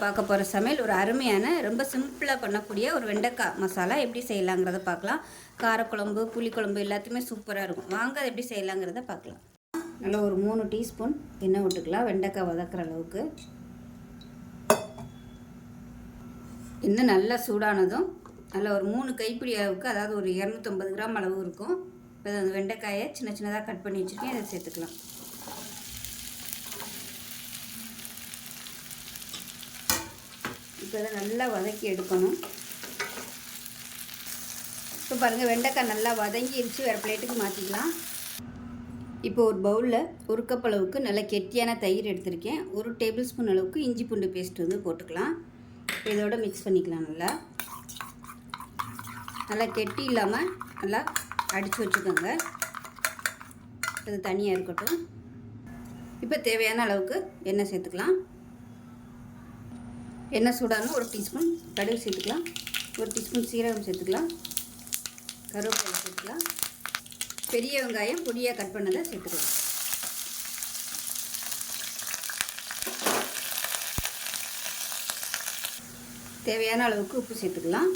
பார்க்க போகிற சமையல் ஒரு அருமையான ரொம்ப சிம்பிளாக பண்ணக்கூடிய ஒரு வெண்டைக்காய் மசாலா எப்படி செய்யலாங்கிறத பார்க்கலாம். காரக்குழம்பு புளிக்குழம்பு எல்லாத்தையுமே சூப்பராக இருக்கும். வாங்க அது எப்படி செய்யலாங்கிறத பார்க்கலாம். நல்லா ஒரு 3 டீஸ்பூன் எண்ணெய் விட்டுக்கலாம். வெண்டைக்காய் வதக்குற அளவுக்கு எண்ணெய் நல்லா சூடானதும் நல்லா ஒரு 3 கைப்பிடி அளவுக்கு, அதாவது ஒரு 250 கிராம் அளவு இருக்கும். இப்போ அந்த வெண்டைக்காயை சின்ன சின்னதாக கட் பண்ணி வச்சுருக்கேன், அதை சேர்த்துக்கலாம். இப்போ இதை நல்லா வதக்கி எடுக்கணும். இப்போ பாருங்கள், வெண்டைக்காய் நல்லா வதங்கிடுச்சு. வேறு பிளேட்டுக்கு மாற்றிக்கலாம். இப்போ ஒரு பவுலில் 1 கப் அளவுக்கு நல்லா கெட்டியான தயிர் எடுத்திருக்கேன். 1 டேபிள் ஸ்பூன் அளவுக்கு இஞ்சி பூண்டு பேஸ்ட் வந்து போட்டுக்கலாம். இதோட மிக்ஸ் பண்ணிக்கலாம். நல்லா கெட்டி இல்லாமல் நல்லா அடித்து வச்சுக்கோங்க. அது தனியாக இருக்கட்டும். இப்போ தேவையான அளவுக்கு எண்ணெய் சேர்த்துக்கலாம். எண்ணெய் சூடானு 1 டீஸ்பூன் கடுகு சேர்த்துக்கலாம். 1 டீஸ்பூன் சீரகம் சேர்த்துக்கலாம். கருவேப்பிலை சேர்த்துக்கலாம். பெரிய வெங்காயம் பொடியாக கட் பண்ணதை சேர்த்துக்கலாம். தேவையான அளவுக்கு உப்பு சேர்த்துக்கலாம்.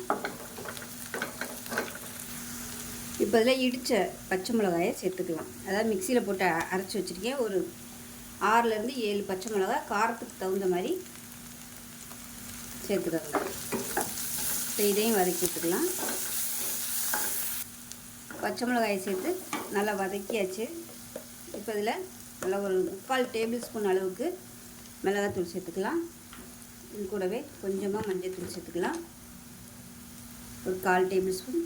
இப்போ இதில் இடித்த பச்சை மிளகாயை சேர்த்துக்கலாம். அதாவது மிக்சியில் போட்டு அரைச்சி வச்சுருக்கேன். ஒரு 6லேருந்து 7 பச்சை மிளகாய் காரத்துக்கு தகுந்த மாதிரி சேர்த்துக்கோங்க. இப்போ இதையும் வதக்கி வச்சுக்கலாம். பச்சை மிளகாயை சேர்த்து நல்லா வதக்கியாச்சு. இப்போ இதில் நல்லா ஒரு 3/4 டேபிள் ஸ்பூன் அளவுக்கு மிளகாத்தூள் சேர்த்துக்கலாம். இது கூடவே கொஞ்சமாக மஞ்சள்தூள் சேர்த்துக்கலாம். ஒரு 1/4 டேபிள் ஸ்பூன்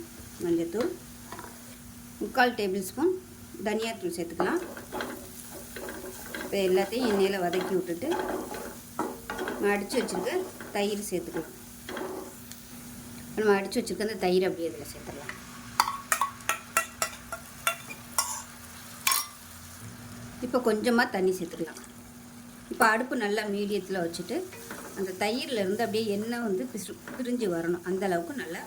மஞ்சள்தூள், 3/4 டேபிள் ஸ்பூன் தனியாத்தூள் சேர்த்துக்கலாம். இப்போ எல்லாத்தையும் எண்ணெயில் வதக்கி விட்டுட்டு அடித்து வச்சுருக்க தயிர் சேர்த்துக்கலாம். நம்ம அடித்து வச்சுருக்க அந்த தயிர் அப்படியே இதில் சேர்த்துடலாம். இப்போ கொஞ்சமாக தண்ணி சேர்த்துக்கலாம். இப்போ அடுப்பு நல்லா மீடியத்தில் வச்சுட்டு அந்த தயிர்லேருந்து அப்படியே எண்ணெய் வந்து பிரிஞ்சு வரணும். அந்த அளவுக்கு நல்லா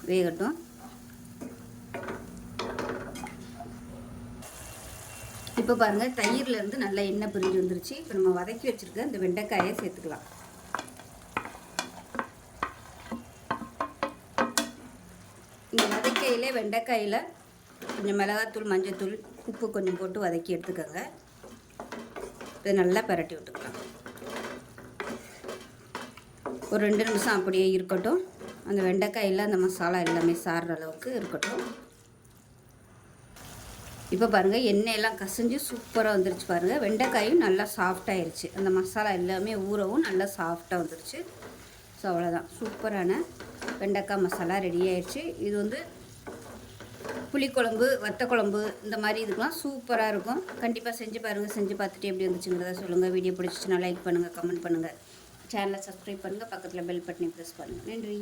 வேகட்டும். இப்போ பாருங்கள், தயிர்லேருந்து நல்லா எண்ணெய் பிரிஞ்சு வந்துருச்சு. இப்போ நம்ம வதக்கி வச்சுருக்க இந்த வெண்டைக்காயை சேர்த்துக்கலாம். இந்த வதக்கையில் வெண்டைக்காயில் கொஞ்சம் மிளகாத்தூள், மஞ்சள்தூள், உப்பு கொஞ்சம் போட்டு வதக்கி எடுத்துக்கோங்க. இதை நல்லா பரட்டி விட்டுக்கலாம். ஒரு 2 நிமிஷம் அப்படியே இருக்கட்டும். அந்த வெண்டைக்காயில் அந்த மசாலா எல்லாமே சாறுற அளவுக்கு இருக்கட்டும். இப்போ பாருங்கள், எண்ணெயெல்லாம் கசிஞ்சு சூப்பராக வந்துருச்சு. பாருங்கள், வெண்டைக்காயும் நல்லா சாஃப்டாகிருச்சு. அந்த மசாலா எல்லாமே ஊறவும் நல்லா சாஃப்டாக வந்துருச்சு. ஸோ அவ்வளோதான், சூப்பரான வெண்டைக்காய் மசாலா ரெடி ஆயிடுச்சு. இது வந்து புளிக்குழம்பு, வத்தக்குழம்பு இந்த மாதிரி இதுக்கெலாம் சூப்பராக இருக்கும். கண்டிப்பாக செஞ்சு பாருங்கள். செஞ்சு பார்த்துட்டு எப்படி வந்துச்சுங்கிறத சொல்லுங்கள். வீடியோ பிடிச்சிச்சுன்னா லைக் பண்ணுங்கள், கமெண்ட் பண்ணுங்கள், சேனலை சப்ஸ்கிரைப் பண்ணுங்கள், பக்கத்தில் பெல் பட்டனை ப்ரெஸ் பண்ணுங்கள். நன்றி.